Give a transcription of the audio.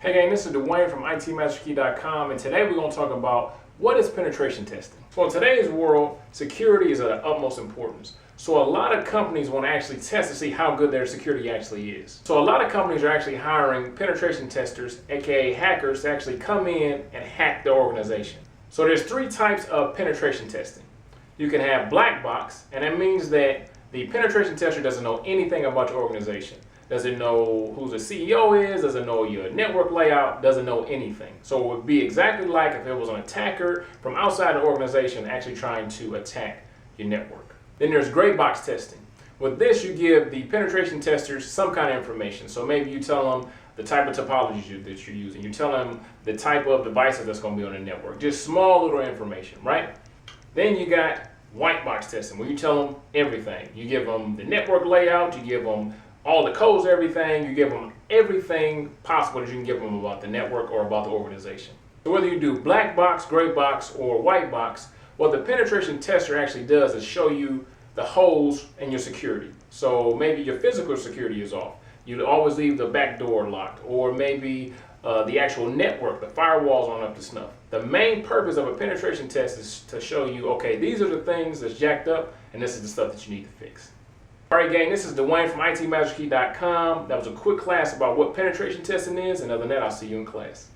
Hey gang, this is Dwayne from ITmasterkey.com, and today we're going to talk about what is penetration testing. So in today's world, security is of the utmost importance. So a lot of companies want to actually test to see how good their security actually is. So a lot of companies are actually hiring penetration testers, aka hackers, to actually come in and hack their organization. So there's three types of penetration testing. You can have black box, and that means that the penetration tester doesn't know anything about your organization. Doesn't know who the CEO is, doesn't know your network layout, doesn't know anything. So it would be exactly like if it was an attacker from outside the organization actually trying to attack your network. Then there's gray box testing. With this, you give the penetration testers some kind of information. So maybe you tell them the type of topologies that you're using. You tell them the type of devices that's going to be on the network. Just small little information, right? Then you got white box testing, where you tell them everything. You give them the network layout, you give them all the codes, everything. You give them everything possible that you can give them about the network or about the organization. So whether you do black box, gray box, or white box, what the penetration tester actually does is show you the holes in your security. So maybe your physical security is off. You always leave the back door locked, or maybe the actual network, the firewalls aren't up to snuff. The main purpose of a penetration test is to show you, okay, these are the things that's jacked up, and this is the stuff that you need to fix. Alright gang, this is Dwayne from ITmasterkey.com. That was a quick class about what penetration testing is, and other than that, I'll see you in class.